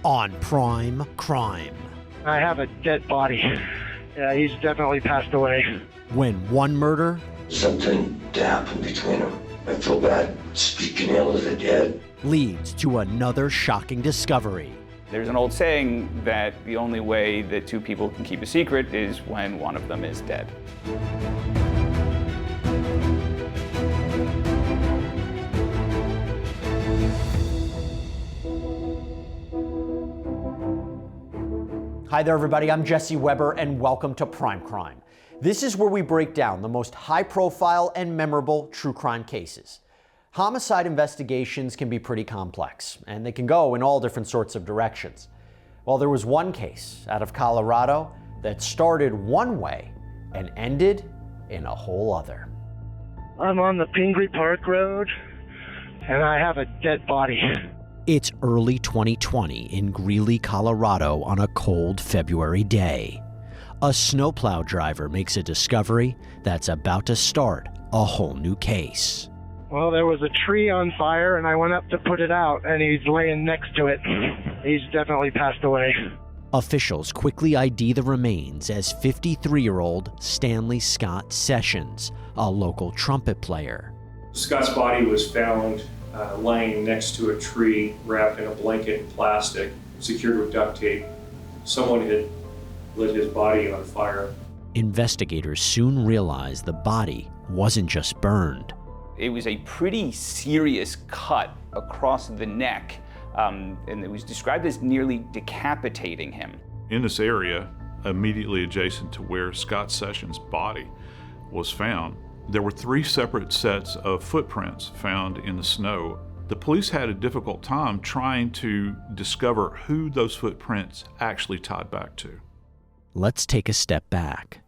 on Prime Crime. I have a dead body. Yeah, he's definitely passed away. When one murder Something to happen between them. I feel bad speaking ill of the dead. leads to another shocking discovery. There's an old saying that the only way that two people can keep a secret is when one of them is dead. Hi there, everybody. I'm Jesse Weber, and welcome to Prime Crime. This is where we break down the most high-profile and memorable true crime cases. Homicide investigations can be pretty complex, and they can go in all different sorts of directions. Well, there was one case out of Colorado that started one way and ended in a whole other. I'm on the Pingree Park Road, and I have a dead body. It's early 2020 in Greeley, Colorado on a cold February day. A snowplow driver makes a discovery that's about to start a whole new case. Well, there was a tree on fire, and I went up to put it out, and he's laying next to it. He's definitely passed away. Officials quickly ID the remains as 53-year-old Stanley Scott Sessions, a local trumpet player. Scott's body was found lying next to a tree, wrapped in a blanket and plastic, secured with duct tape. Someone had lit his body on fire. Investigators soon realized the body wasn't just burned. It was a pretty serious cut across the neck, and it was described as nearly decapitating him. In this area, immediately adjacent to where Scott Sessions' body was found, there were 3 separate sets of footprints found in the snow. The police had a difficult time trying to discover who those footprints actually tied back to. Let's take a step back.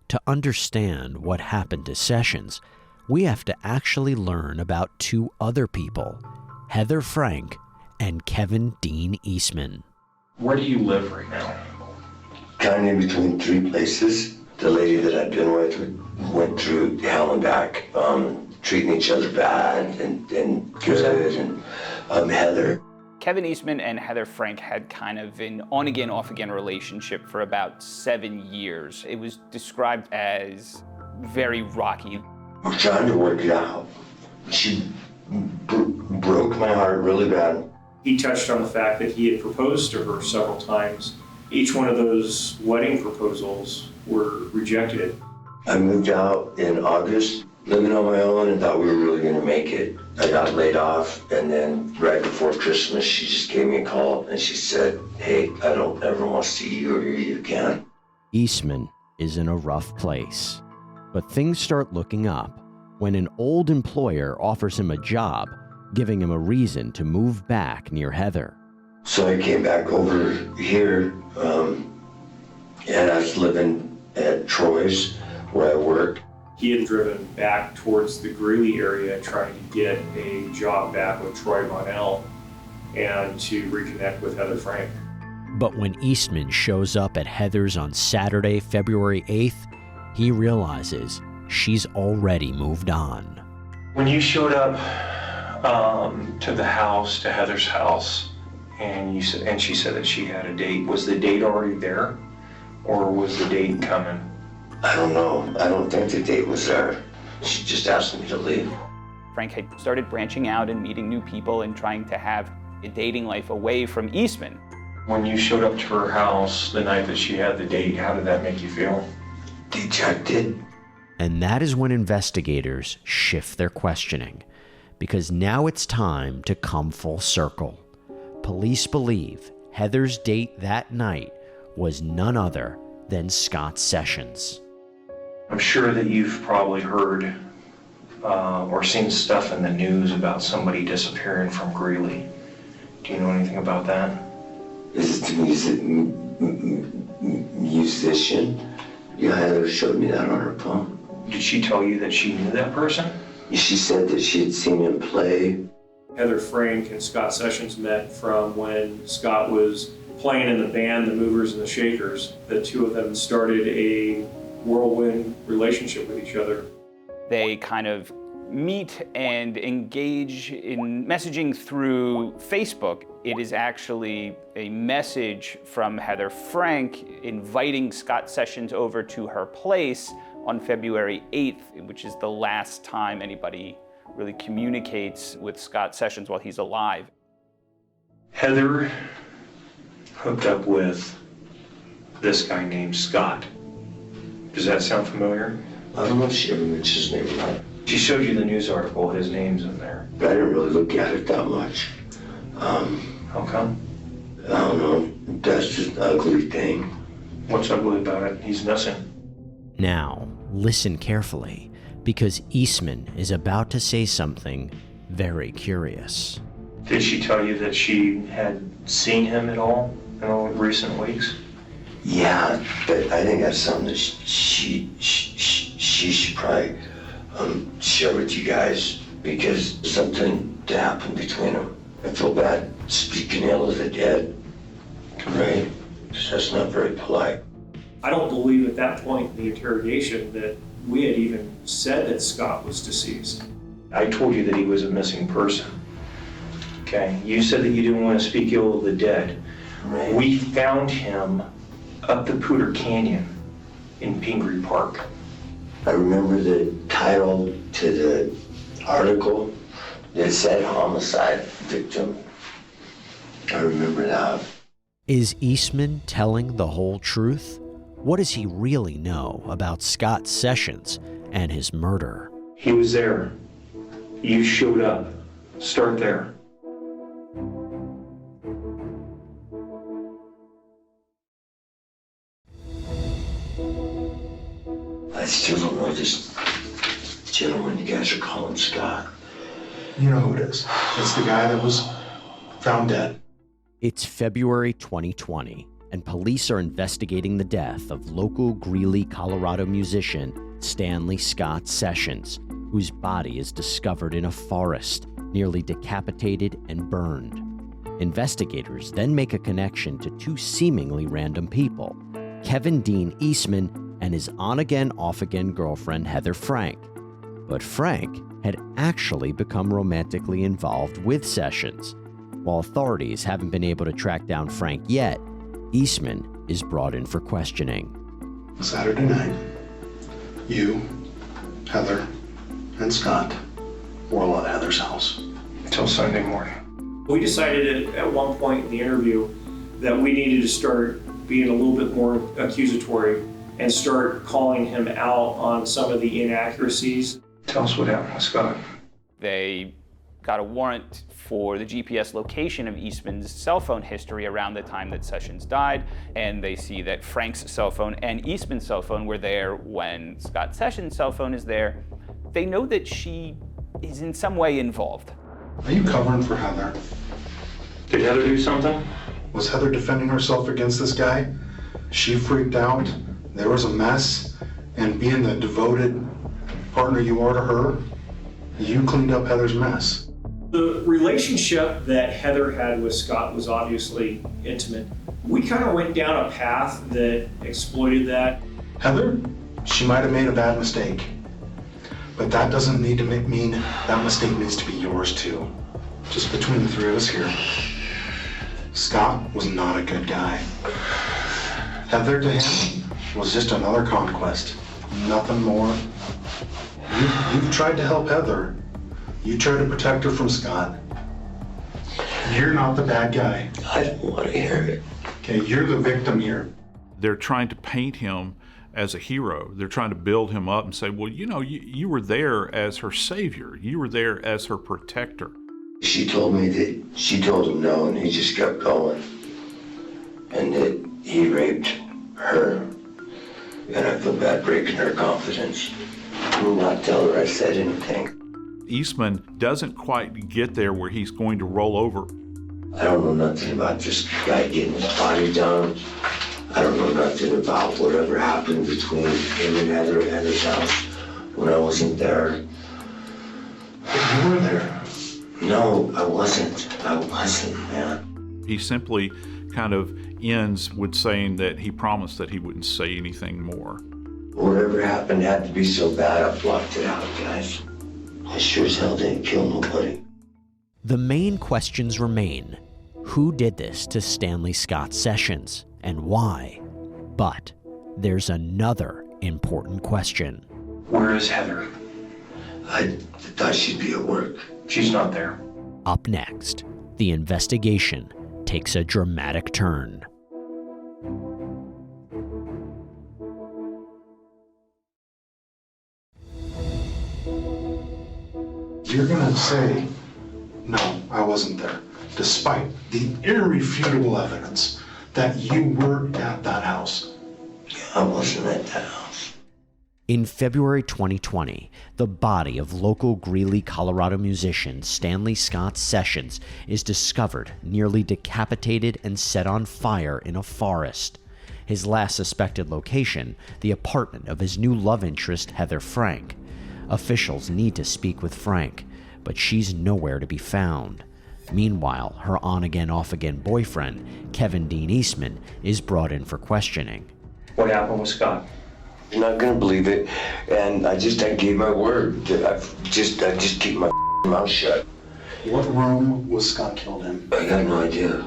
To understand what happened to Sessions, we have to actually learn about 2 other people, Heather Frank and Kevin Dean Eastman. Where do you live right now? Kind of in between 3 places. The lady that I've been with went through hell and back, treating each other bad and good, and Heather. Kevin Eastman and Heather Frank had kind of an on-again, off-again relationship for about 7 years. It was described as very rocky. We're trying to work it out. She broke my heart really bad. He touched on the fact that he had proposed to her several times. Each one of those wedding proposals were rejected. I moved out in August, living on my own, and thought we were really going to make it. I got laid off, and then right before Christmas, she just gave me a call, and she said, "Hey, I don't ever want to see you or hear you again." Eastman is in a rough place, but things start looking up when an old employer offers him a job, giving him a reason to move back near Heather. So I came back over here, and I was living at Troy's, where I work. He had driven back towards the Greeley area trying to get a job back with Troy Vonell and to reconnect with Heather Frank. But when Eastman shows up at Heather's on Saturday, February 8th, he realizes she's already moved on. When you showed up to the house, to Heather's house, and she said that she had a date, was the date already there, or was the date coming? I don't know. I don't think the date was there. She just asked me to leave. Frank had started branching out and meeting new people and trying to have a dating life away from Eastman. When you showed up to her house the night that she had the date, how did that make you feel? Dejected. And that is when investigators shift their questioning, because now it's time to come full circle. Police believe Heather's date that night was none other than Scott Sessions. I'm sure that you've probably heard or seen stuff in the news about somebody disappearing from Greeley. Do you know anything about that? Is it the musician? Yeah, Heather showed me that on her phone. Did she tell you that she knew that person? She said that she had seen him play. Heather Frank and Scott Sessions met from when Scott was playing in the band, the Movers and the Shakers. The 2 of them started a whirlwind relationship with each other. They kind of meet and engage in messaging through Facebook. It is actually a message from Heather Frank inviting Scott Sessions over to her place on February 8th, which is the last time anybody really communicates with Scott Sessions while he's alive. Heather hooked up with this guy named Scott. Does that sound familiar? I don't know if she ever mentioned his name or not. She showed you the news article, his name's in there. But I didn't really look at it that much. How come? I don't know. That's just an ugly thing. What's ugly about it? He's missing. Now, listen carefully, because Eastman is about to say something very curious. Did she tell you that she had seen him at all in recent weeks? Yeah, but I think that's something that she should probably share with you guys, because something happened between them. I feel bad speaking ill of the dead, right? Because that's not very polite. I don't believe at that point in the interrogation that we had even said that Scott was deceased. I told you that he was a missing person. Okay, you said that you didn't want to speak ill of the dead. Right. We found him up the Pooter Canyon in Pingree Park. I remember the title to the article that said homicide victim. I remember that. Is Eastman telling the whole truth? What does he really know about Scott Sessions and his murder? He was there. You showed up. Start there. I still don't know this gentleman you guys are calling Scott. You know who it is. It's the guy that was found dead. It's February 2020, and police are investigating the death of local Greeley, Colorado musician Stanley Scott Sessions, whose body is discovered in a forest, nearly decapitated and burned. Investigators then make a connection to two seemingly random people, Kevin Dean Eastman and his on-again, off-again girlfriend Heather Frank. But Frank had actually become romantically involved with Sessions. While authorities haven't been able to track down Frank yet, Eastman is brought in for questioning. Saturday night, you, Heather, and Scott were all at Heather's house. Until Sunday morning. We decided at one point in the interview that we needed to start being a little bit more accusatory and start calling him out on some of the inaccuracies. Tell us what happened with Scott. They got a warrant for the GPS location of Eastman's cell phone history around the time that Sessions died, and they see that Frank's cell phone and Eastman's cell phone were there when Scott Sessions' cell phone is there. They know that she is in some way involved. Are you covering for Heather? Did Heather do something? Was Heather defending herself against this guy? She freaked out, there was a mess, and being the devoted partner you are to her, you cleaned up Heather's mess. The relationship that Heather had with Scott was obviously intimate. We kind of went down a path that exploited that. Heather, she might have made a bad mistake, but that doesn't need to mean that mistake needs to be yours too. Just between the three of us here, Scott was not a good guy. Heather to him was just another conquest, nothing more. You've tried to help Heather. You tried to protect her from Scott. You're not the bad guy. I don't want to hear it. Okay, you're the victim here. They're trying to paint him as a hero. They're trying to build him up and say, well, you know, you were there as her savior. You were there as her protector. She told me that she told him no, and he just kept going. And that he raped her. And I feel bad breaking her confidence. I will not tell her I said anything. Eastman doesn't quite get there where he's going to roll over. I don't know nothing about this guy getting his body done. I don't know nothing about whatever happened between him and Heather at Heather's house when I wasn't there. You were there. No, I wasn't. I wasn't, man. He simply kind of ends with saying that he promised that he wouldn't say anything more. Whatever happened had to be so bad I blocked it out, guys. I sure as hell didn't kill nobody. The main questions remain. Who did this to Stanley Scott Sessions and why? But there's another important question. Where is Heather? I thought she'd be at work. She's not there. Up next, the investigation takes a dramatic turn. You're gonna say, no, I wasn't there, despite the irrefutable evidence that you were at that house. I wasn't at that house. In February 2020, the body of local Greeley, Colorado musician Stanley Scott Sessions is discovered nearly decapitated and set on fire in a forest. His last suspected location, the apartment of his new love interest, Heather Frank. Officials need to speak with Frank, but she's nowhere to be found. Meanwhile, her on-again, off-again boyfriend, Kevin Dean Eastman, is brought in for questioning. What happened with Scott? You're not gonna believe it, and I gave my word that I just keep my mouth shut. What room was Scott killed in? I got no idea.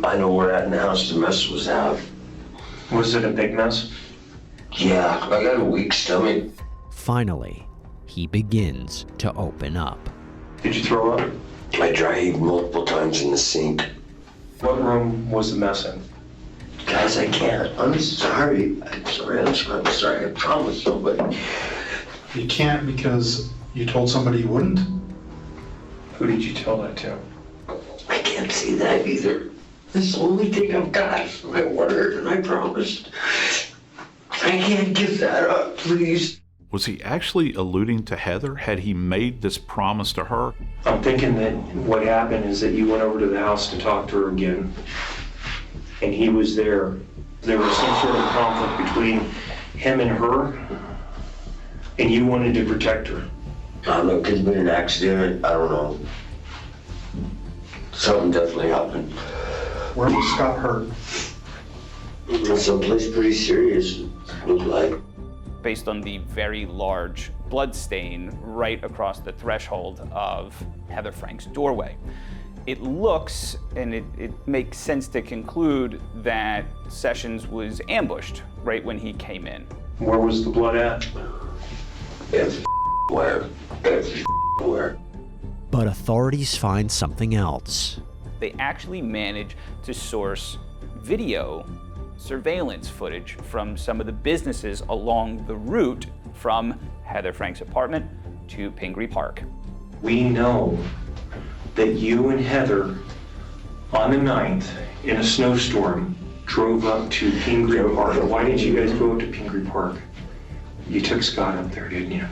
I know where at in the house the mess was out. Was it a big mess? Yeah, I got a weak stomach. Finally, he begins to open up. Did you throw up? I dry heaved multiple times in the sink. What room was the mess in? Guys, I can't. I'm sorry. I'm sorry. I promise nobody. You can't because you told somebody you wouldn't? Who did you tell that to? I can't say that either. This is the only thing I've got. My word, and I promised. I can't give that up, please. Was he actually alluding to Heather? Had he made this promise to her? I'm thinking that what happened is that you went over to the house to talk to her again, and he was there. There was some sort of conflict between him and her, and you wanted to protect her. I don't know, it could have been an accident. I don't know. Something definitely happened. Where was Scott hurt? Someplace pretty serious, looked like. Based on the very large blood stain right across the threshold of Heather Frank's doorway. It looks, and it makes sense to conclude, that Sessions was ambushed right when he came in. Where was the blood at? Everywhere. But authorities find something else. They actually managed to source video surveillance footage from some of the businesses along the route from Heather Frank's apartment to Pingree Park. We know that you and Heather, on the 9th, in a snowstorm, drove up to Pingree Park. Why did you guys go up to Pingree Park? You took Scott up there, didn't you?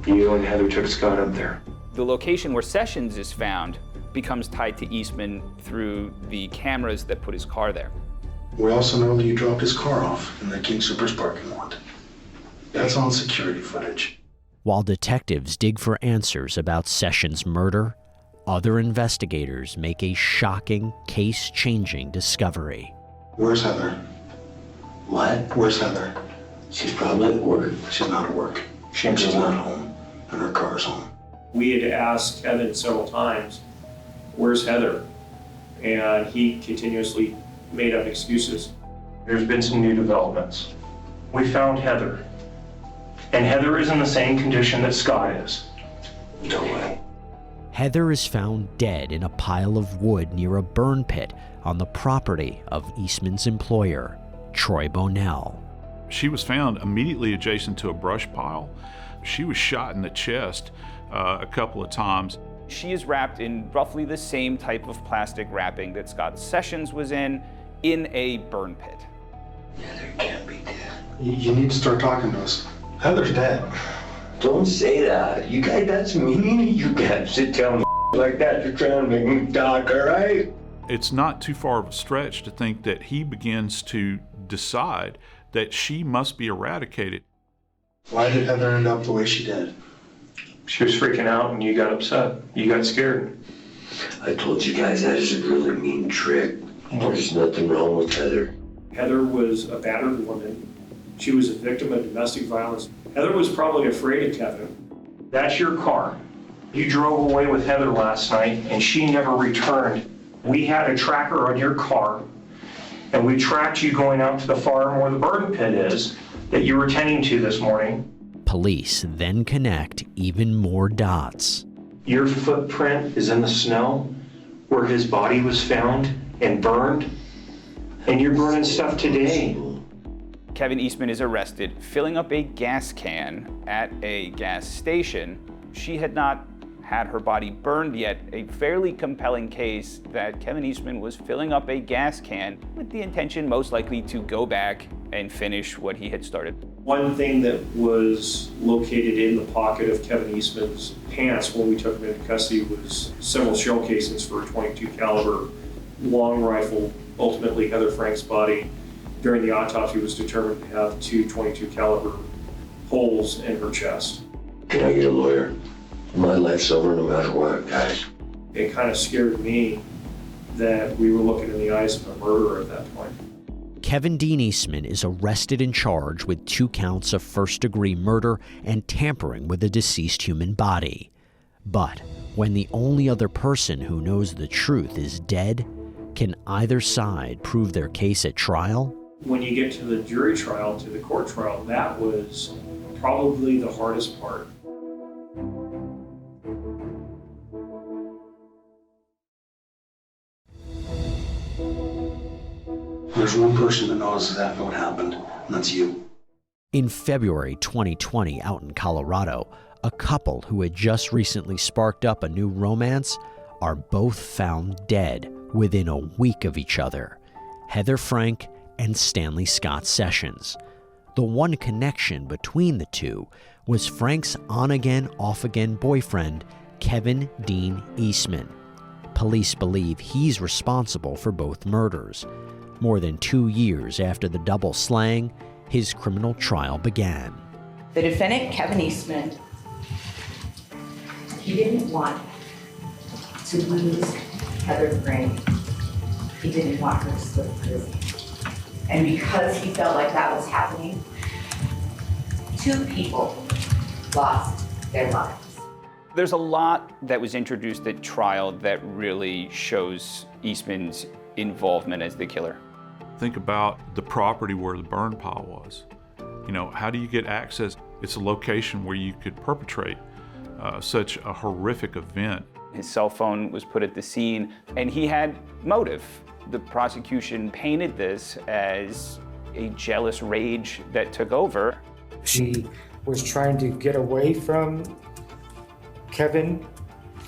You and Heather took Scott up there. The location where Sessions is found becomes tied to Eastman through the cameras that put his car there. We also know that you dropped his car off in the King Soopers parking lot. That's on security footage. While detectives dig for answers about Sessions' murder, other investigators make a shocking, case-changing discovery. Where's Heather? What? Where's Heather? She's probably at work. She's not at work. She's She's not home, and her car's home. We had asked Kevin several times, where's Heather? And he continuously made up excuses. There's been some new developments. We found Heather. And Heather is in the same condition that Scott is. No way. Heather is found dead in a pile of wood near a burn pit on the property of Eastman's employer, Troy Bonnell. She was found immediately adjacent to a brush pile. She was shot in the chest a couple of times. She is wrapped in roughly the same type of plastic wrapping that Scott Sessions was in a burn pit. Heather can't be dead. You need to start talking to us. Heather's dead. Don't say that. You guys, that's mean. You guys sit telling me like that. You're trying to make me talk, all right? It's not too far of a stretch to think that he begins to decide that she must be eradicated. Why did Heather end up the way she did? She was freaking out and you got upset. You got scared. I told you guys that is a really mean trick. There's nothing wrong with Heather. Heather was a battered woman. She was a victim of domestic violence. Heather was probably afraid of Kevin. That's your car. You drove away with Heather last night and she never returned. We had a tracker on your car and we tracked you going out to the farm where the burn pit is that you were tending to this morning. Police then connect even more dots. Your footprint is in the snow where his body was found and burned, and you're burning stuff today. Kevin Eastman is arrested filling up a gas can at a gas station. She had not had her body burned yet, a fairly compelling case that Kevin Eastman was filling up a gas can with the intention most likely to go back and finish what he had started. One thing that was located in the pocket of Kevin Eastman's pants when we took him into custody was several shell casings for a .22 caliber long rifle. Ultimately, Heather Frank's body during the autopsy was determined to have two .22 caliber holes in her chest. Can I get a lawyer? My life's over no matter what, guys. It kind of scared me that we were looking in the eyes of a murderer at that point. Kevin Dean Eastman is arrested and charged with 2 counts of first-degree murder and tampering with a deceased human body. But when the only other person who knows the truth is dead, can either side prove their case at trial? When you get to the jury trial, to the court trial, that was probably the hardest part. There's one person that knows exactly what happened, and that's you. In February 2020, out in Colorado, a couple who had just recently sparked up a new romance are both found dead within a week of each other. Heather Frank and Stanley Scott Sessions. The one connection between the two was Frank's on-again, off-again boyfriend, Kevin Dean Eastman. Police believe he's responsible for both murders. More than 2 years after the double slaying, his criminal trial began. The defendant, Kevin Eastman, he didn't want to lose Heather Frank. He didn't want her to slip prison. And because he felt like that was happening, 2 people lost their lives. There's a lot that was introduced at trial that really shows Eastman's involvement as the killer. Think about the property where the burn pile was. You know, how do you get access? It's a location where you could perpetrate such a horrific event. His cell phone was put at the scene, and he had motive. The prosecution painted this as a jealous rage that took over. She was trying to get away from Kevin,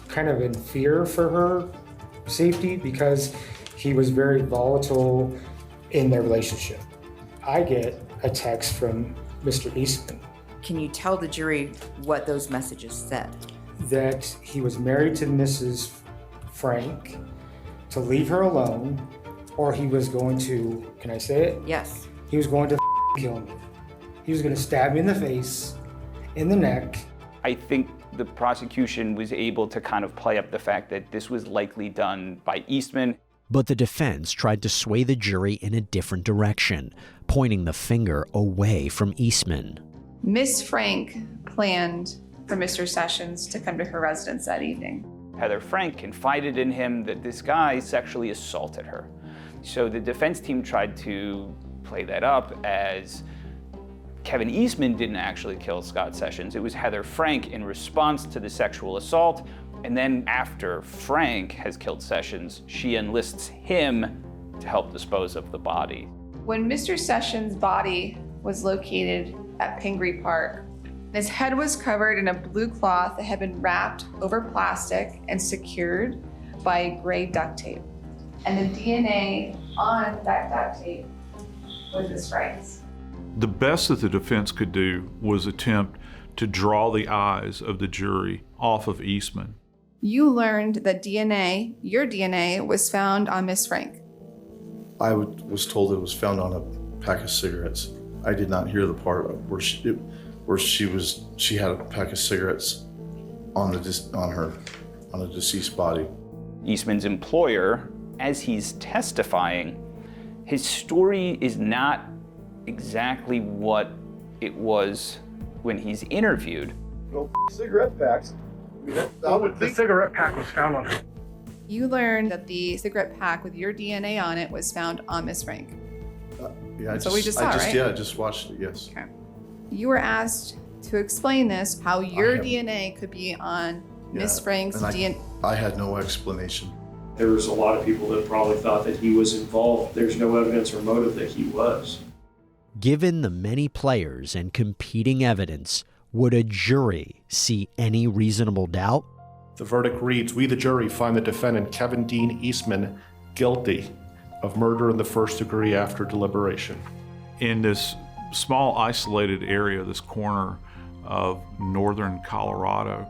kind of in fear for her safety because he was very volatile in their relationship. I get a text from Mr. Eastman. Can you tell the jury what those messages said? That he was married to Mrs. Frank, to leave her alone, or he was going to, can I say it? Yes. He was going to kill me. He was going to stab me in the face, in the neck. I think the prosecution was able to kind of play up the fact that this was likely done by Eastman. But the defense tried to sway the jury in a different direction, pointing the finger away from Eastman. Miss Frank planned for Mr. Sessions to come to her residence that evening. Heather Frank confided in him that this guy sexually assaulted her. So the defense team tried to play that up as Kevin Eastman didn't actually kill Scott Sessions. It was Heather Frank in response to the sexual assault. And then after Frank has killed Sessions, she enlists him to help dispose of the body. When Mr. Sessions' body was located at Pingree Park, his head was covered in a blue cloth that had been wrapped over plastic and secured by gray duct tape. And the DNA on that duct tape was Miss Frank's. The best that the defense could do was attempt to draw the eyes of the jury off of Eastman. You learned that DNA, your DNA, was found on Miss Frank. I was told it was found on a pack of cigarettes. I did not hear the part where she had a pack of cigarettes on a deceased body. Eastman's employer, as he's testifying, his story is not exactly what it was when he's interviewed. No cigarette packs. The cigarette pack was found on her. You learned that the cigarette pack with your DNA on it was found on Miss Frank. Yeah, So we just saw, right? Yeah, I just watched it, yes. Okay. You were asked to explain this, how your DNA could be on Miss Frank's DNA. I had no explanation. There was a lot of people that probably thought that he was involved. There's no evidence or motive that he was. Given the many players and competing evidence, would a jury see any reasonable doubt? The verdict reads, we the jury find the defendant Kevin Dean Eastman guilty of murder in the first degree after deliberation. In this small isolated area, this corner of northern Colorado,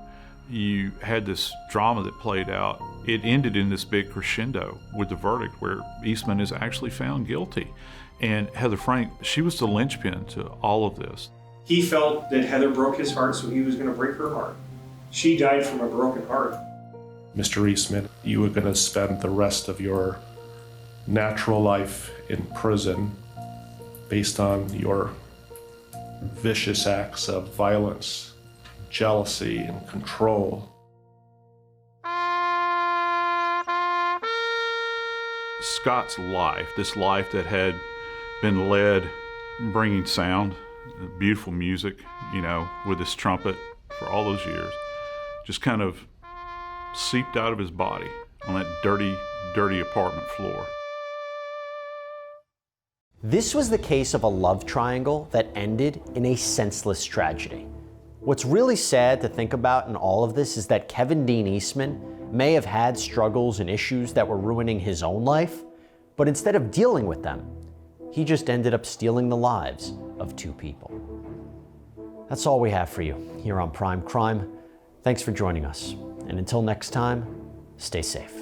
you had this drama that played out. It ended in this big crescendo with the verdict where Eastman is actually found guilty. And Heather Frank, she was the linchpin to all of this. He felt that Heather broke his heart, so he was going to break her heart. She died from a broken heart. Mr. Eastman, you were going to spend the rest of your natural life in prison based on your vicious acts of violence, jealousy, and control. Scott's life, this life that had been led bringing sound, beautiful music, with his trumpet for all those years, just kind of seeped out of his body on that dirty, dirty apartment floor. This was the case of a love triangle that ended in a senseless tragedy. What's really sad to think about in all of this is that Kevin Dean Eastman may have had struggles and issues that were ruining his own life, but instead of dealing with them, he just ended up stealing the lives of two people. That's all we have for you here on Prime Crime. Thanks for joining us. And until next time, stay safe.